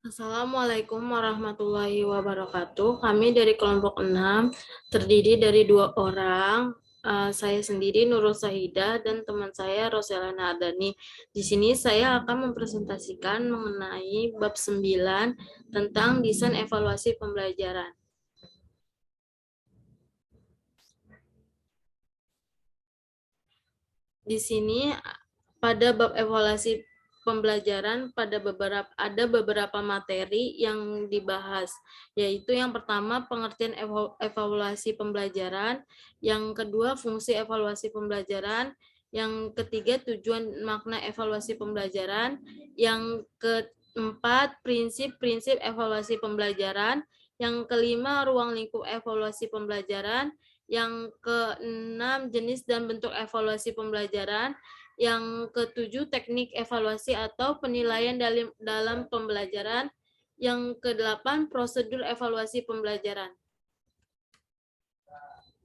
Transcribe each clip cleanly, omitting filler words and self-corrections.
Assalamualaikum warahmatullahi wabarakatuh. Kami dari kelompok 6 terdiri dari 2 orang. Saya sendiri Nurul Sahida dan teman saya Roselana Adani. Di sini saya akan mempresentasikan mengenai bab 9 tentang desain evaluasi pembelajaran. Di sini pada bab evaluasi pembelajaran ada beberapa materi yang dibahas, yaitu yang pertama pengertian evaluasi pembelajaran, yang kedua fungsi evaluasi pembelajaran, yang ketiga tujuan makna evaluasi pembelajaran, yang keempat prinsip-prinsip evaluasi pembelajaran, yang kelima ruang lingkup evaluasi pembelajaran, yang keenam jenis dan bentuk evaluasi pembelajaran, yang ketujuh teknik evaluasi atau penilaian dalam pembelajaran, yang kedelapan prosedur evaluasi pembelajaran.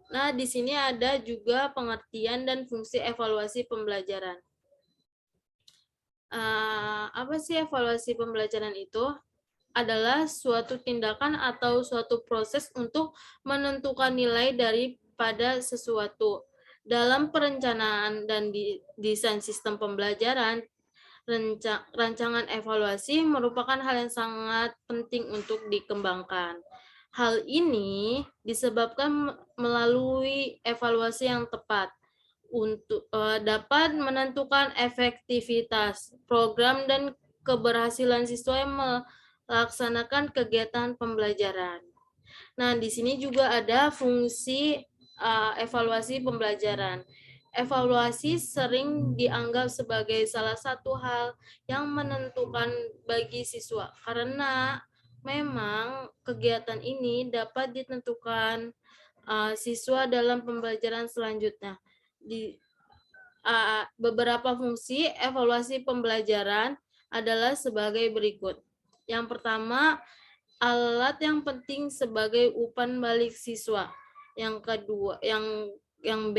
Nah, di sini ada juga pengertian dan fungsi evaluasi pembelajaran. Apa sih evaluasi pembelajaran itu? Adalah suatu tindakan atau suatu proses untuk menentukan nilai daripada sesuatu. Dalam perencanaan dan desain sistem pembelajaran, rancangan evaluasi merupakan hal yang sangat penting untuk dikembangkan. Hal ini disebabkan melalui evaluasi yang tepat untuk dapat menentukan efektivitas program dan keberhasilan siswa yang melaksanakan kegiatan pembelajaran. Nah, di sini juga ada fungsi evaluasi pembelajaran. Evaluasi sering dianggap sebagai salah satu hal yang menentukan bagi siswa karena memang kegiatan ini dapat ditentukan siswa dalam pembelajaran selanjutnya. Di beberapa fungsi evaluasi pembelajaran adalah sebagai berikut. Yang pertama, alat yang penting sebagai umpan balik siswa. Yang kedua, yang B,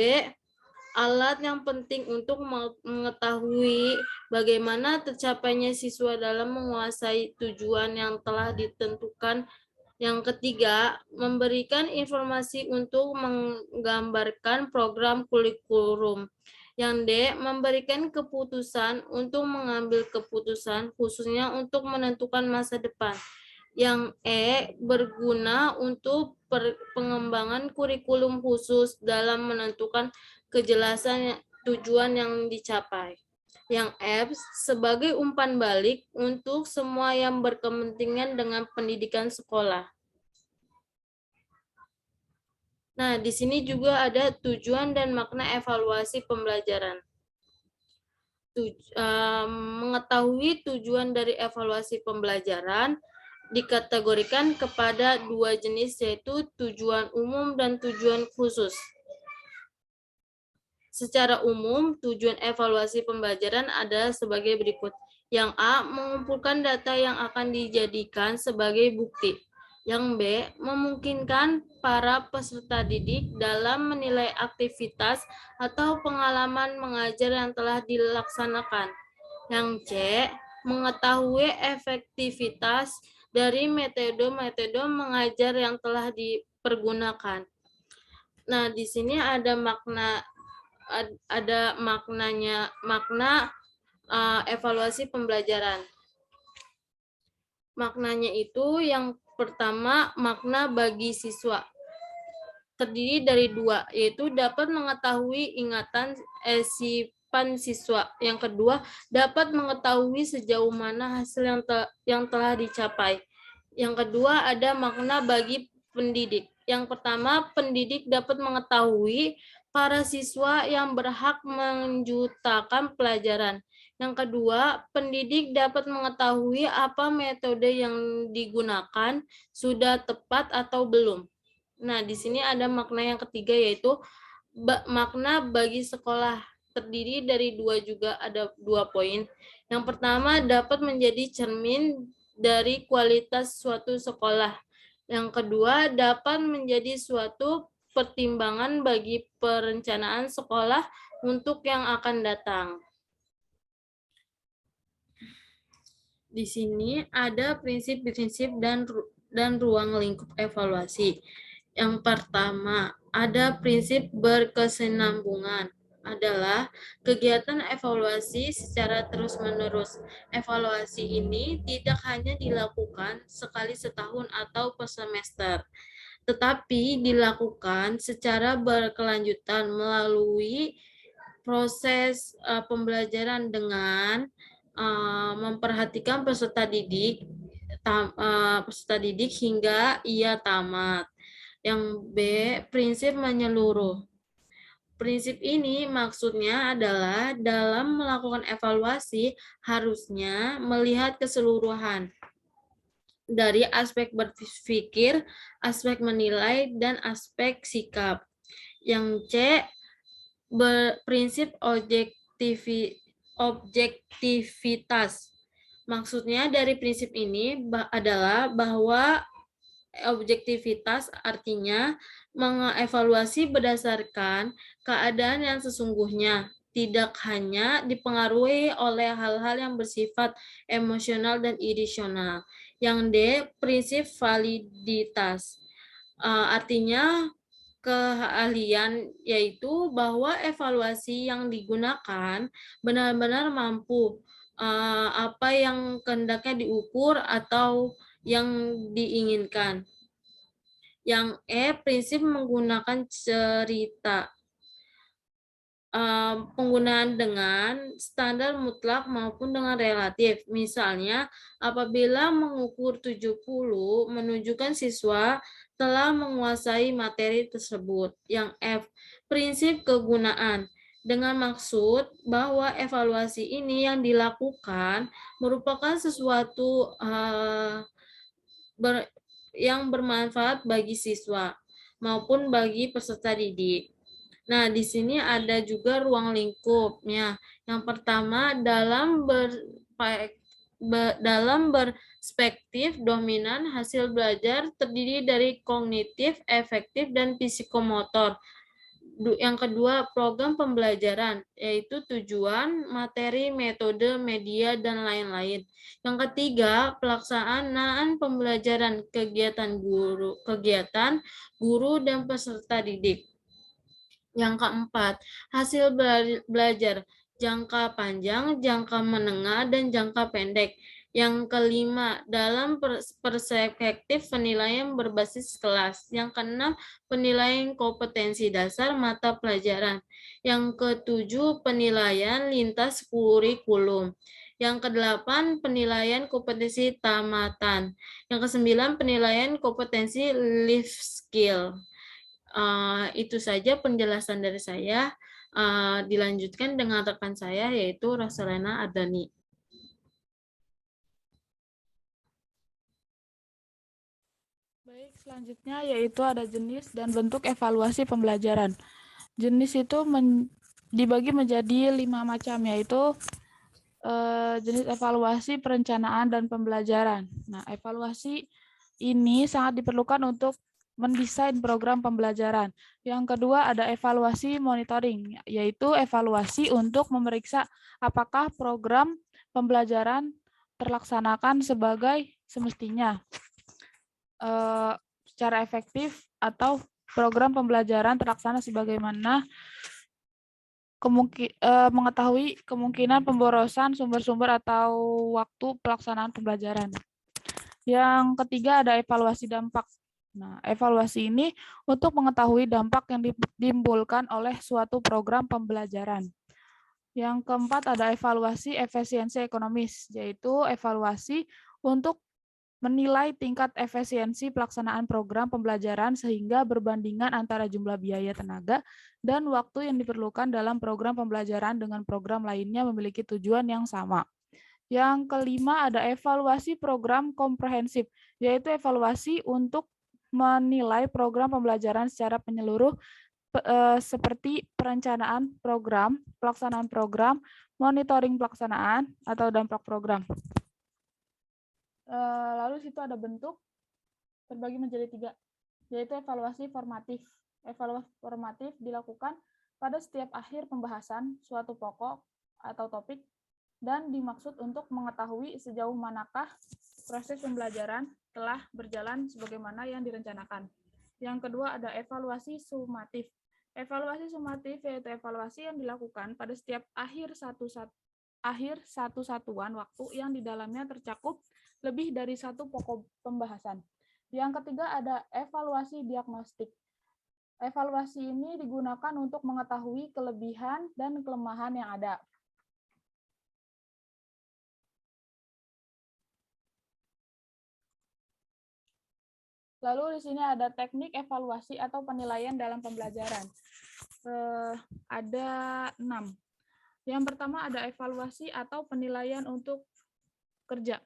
alat yang penting untuk mengetahui bagaimana tercapainya siswa dalam menguasai tujuan yang telah ditentukan. Yang ketiga, memberikan informasi untuk menggambarkan program kurikulum. Yang D, memberikan keputusan untuk mengambil keputusan, khususnya untuk menentukan masa depan. Yang E, berguna untuk pengembangan kurikulum khusus dalam menentukan kejelasan tujuan yang dicapai. Yang F, sebagai umpan balik untuk semua yang berkepentingan dengan pendidikan sekolah. Nah, di sini juga ada tujuan dan makna evaluasi pembelajaran. Mengetahui tujuan dari evaluasi pembelajaran dikategorikan kepada 2 jenis, yaitu tujuan umum dan tujuan khusus. Secara umum, tujuan evaluasi pembelajaran ada sebagai berikut. Yang A, mengumpulkan data yang akan dijadikan sebagai bukti. Yang B, memungkinkan para peserta didik dalam menilai aktivitas atau pengalaman mengajar yang telah dilaksanakan. Yang C, mengetahui efektivitas dari metode-metode mengajar yang telah dipergunakan. Nah, di sini ada makna evaluasi pembelajaran. Maknanya itu yang pertama, makna bagi siswa. Terdiri dari 2, yaitu dapat mengetahui ingatan simpan siswa. Yang kedua, dapat mengetahui sejauh mana hasil yang telah dicapai. Yang kedua, ada makna bagi pendidik. Yang pertama, pendidik dapat mengetahui para siswa yang berhak menjutakan pelajaran. Yang kedua, pendidik dapat mengetahui apa metode yang digunakan sudah tepat atau belum. Nah, di sini ada makna yang ketiga, yaitu makna bagi sekolah. Terdiri dari 2 juga, ada 2 poin. Yang pertama, dapat menjadi cermin dari kualitas suatu sekolah. Yang kedua, dapat menjadi suatu pertimbangan bagi perencanaan sekolah untuk yang akan datang. Di sini ada prinsip-prinsip dan ruang lingkup evaluasi. Yang pertama, ada prinsip berkesinambungan adalah kegiatan evaluasi secara terus-menerus. Evaluasi ini tidak hanya dilakukan sekali setahun atau per semester, tetapi dilakukan secara berkelanjutan melalui proses pembelajaran dengan memperhatikan peserta didik hingga ia tamat. Yang B, prinsip menyeluruh. Prinsip ini maksudnya adalah dalam melakukan evaluasi harusnya melihat keseluruhan dari aspek berpikir, aspek menilai, dan aspek sikap. Yang C, prinsip objektivitas. Maksudnya dari prinsip ini adalah bahwa objektivitas artinya mengevaluasi berdasarkan keadaan yang sesungguhnya, tidak hanya dipengaruhi oleh hal-hal yang bersifat emosional dan irasional. Yang D, prinsip validitas. Artinya keahlian, yaitu bahwa evaluasi yang digunakan benar-benar mampu apa yang kehendaknya diukur atau yang diinginkan. Yang E, prinsip menggunakan cerita. Penggunaan dengan standar mutlak maupun dengan relatif. Misalnya, apabila mengukur 70 menunjukkan siswa telah menguasai materi tersebut. Yang F, prinsip kegunaan. Dengan maksud bahwa evaluasi ini yang dilakukan merupakan sesuatu yang bermanfaat bagi siswa maupun bagi peserta didik. Nah, di sini ada juga ruang lingkupnya. Yang pertama, dalam perspektif dominan hasil belajar terdiri dari kognitif, efektif, dan psikomotor. Yang kedua, program pembelajaran, yaitu tujuan, materi, metode, media, dan lain-lain. Yang ketiga, pelaksanaan pembelajaran, kegiatan guru dan peserta didik. Yang keempat, hasil belajar, jangka panjang, jangka menengah, dan jangka pendek. Yang kelima, dalam perspektif penilaian berbasis kelas. Yang keenam, penilaian kompetensi dasar mata pelajaran. Yang ketujuh, penilaian lintas kurikulum. Yang kedelapan, penilaian kompetensi tamatan. Yang kesembilan, penilaian kompetensi life skill. Itu saja penjelasan dari saya. Dilanjutkan dengan rekan saya, yaitu Rosalena Ardani. Baik, selanjutnya yaitu ada jenis dan bentuk evaluasi pembelajaran. Jenis itu dibagi menjadi 5 macam, yaitu jenis evaluasi, perencanaan, dan pembelajaran. Nah, evaluasi ini sangat diperlukan untuk mendesain program pembelajaran. Yang kedua ada evaluasi monitoring, yaitu evaluasi untuk memeriksa apakah program pembelajaran terlaksanakan sebagai semestinya, secara efektif, atau program pembelajaran terlaksana sebagaimana mengetahui kemungkinan pemborosan sumber-sumber atau waktu pelaksanaan pembelajaran. Yang ketiga ada evaluasi dampak. Nah, evaluasi ini untuk mengetahui dampak yang ditimbulkan oleh suatu program pembelajaran. Yang keempat ada evaluasi efisiensi ekonomis, yaitu evaluasi untuk menilai tingkat efisiensi pelaksanaan program pembelajaran sehingga berbandingan antara jumlah biaya tenaga dan waktu yang diperlukan dalam program pembelajaran dengan program lainnya memiliki tujuan yang sama. Yang kelima ada evaluasi program komprehensif, yaitu evaluasi untuk menilai program pembelajaran secara menyeluruh seperti perencanaan program, pelaksanaan program, monitoring pelaksanaan, atau dampak program. Lalu situ ada bentuk terbagi menjadi 3, yaitu evaluasi formatif. Evaluasi formatif dilakukan pada setiap akhir pembahasan suatu pokok atau topik dan dimaksud untuk mengetahui sejauh manakah proses pembelajaran telah berjalan sebagaimana yang direncanakan. Yang kedua ada evaluasi sumatif. Evaluasi sumatif yaitu evaluasi yang dilakukan pada setiap akhir satu satuan waktu yang di dalamnya tercakup lebih dari satu pokok pembahasan. Yang ketiga ada evaluasi diagnostik. Evaluasi ini digunakan untuk mengetahui kelebihan dan kelemahan yang ada. Lalu di sini ada teknik evaluasi atau penilaian dalam pembelajaran. Ada 6. Yang pertama ada evaluasi atau penilaian untuk kerja,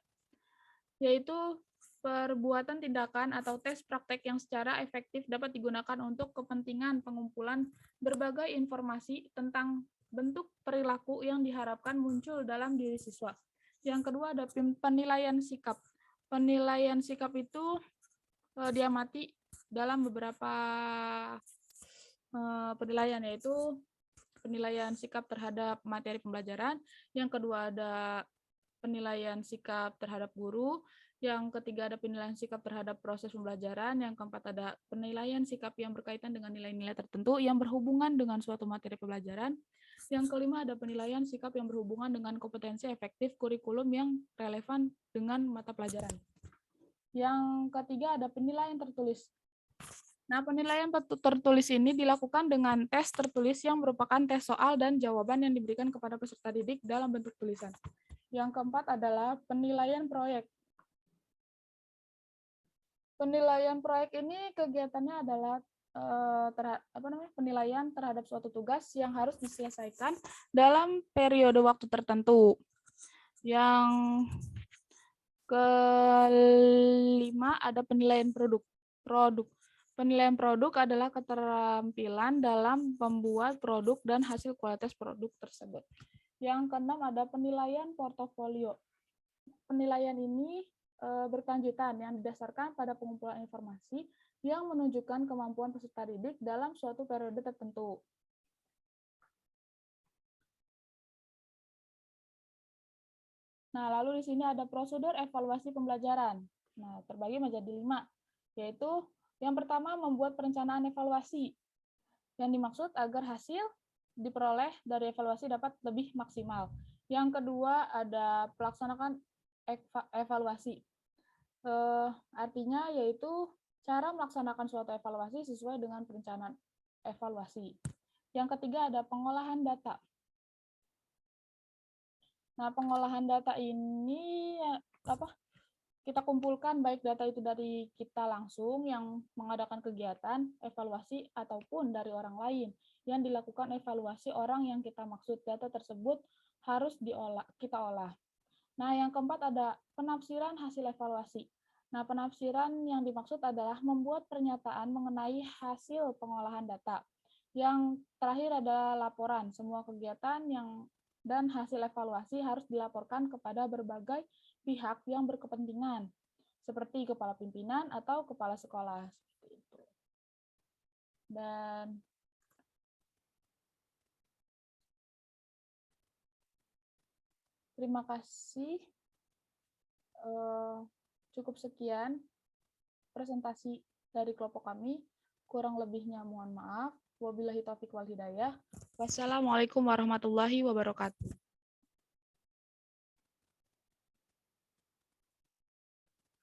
yaitu perbuatan tindakan atau tes praktek yang secara efektif dapat digunakan untuk kepentingan pengumpulan berbagai informasi tentang bentuk perilaku yang diharapkan muncul dalam diri siswa. Yang kedua ada penilaian sikap. Penilaian sikap itu diamati dalam beberapa penilaian, yaitu penilaian sikap terhadap materi pembelajaran, yang kedua ada penilaian sikap terhadap guru, yang ketiga ada penilaian sikap terhadap proses pembelajaran, yang keempat ada penilaian sikap yang berkaitan dengan nilai-nilai tertentu yang berhubungan dengan suatu materi pembelajaran, yang kelima ada penilaian sikap yang berhubungan dengan kompetensi efektif kurikulum yang relevan dengan mata pelajaran. Yang ketiga ada penilaian tertulis. Nah, penilaian tertulis ini dilakukan dengan tes tertulis yang merupakan tes soal dan jawaban yang diberikan kepada peserta didik dalam bentuk tulisan. Yang keempat adalah penilaian proyek. Penilaian proyek ini kegiatannya adalah penilaian terhadap suatu tugas yang harus diselesaikan dalam periode waktu tertentu. Yang kelima ada penilaian produk. Penilaian produk adalah keterampilan dalam membuat produk dan hasil kualitas produk tersebut. Yang keenam ada penilaian portofolio. Penilaian ini berkelanjutan yang didasarkan pada pengumpulan informasi yang menunjukkan kemampuan peserta didik dalam suatu periode tertentu. Nah, lalu di sini ada prosedur evaluasi pembelajaran. Nah, terbagi menjadi 5, yaitu yang pertama membuat perencanaan evaluasi. Yang dimaksud agar hasil diperoleh dari evaluasi dapat lebih maksimal. Yang kedua ada pelaksanakan evaluasi. Artinya yaitu cara melaksanakan suatu evaluasi sesuai dengan perencanaan evaluasi. Yang ketiga ada pengolahan data. Nah, pengolahan data ini kita kumpulkan baik data itu dari kita langsung yang mengadakan kegiatan evaluasi ataupun dari orang lain yang dilakukan evaluasi orang yang kita maksud. Data tersebut harus kita olah. Nah, yang keempat ada penafsiran hasil evaluasi. Nah, penafsiran yang dimaksud adalah membuat pernyataan mengenai hasil pengolahan data. Yang terakhir ada laporan. Semua kegiatan dan hasil evaluasi harus dilaporkan kepada berbagai pihak yang berkepentingan, seperti kepala pimpinan atau kepala sekolah. Seperti itu. Dan terima kasih. Cukup sekian presentasi dari kelompok kami. Kurang lebihnya mohon maaf. Wabillahi taufiq wal hidayah. Wassalamualaikum warahmatullahi wabarakatuh.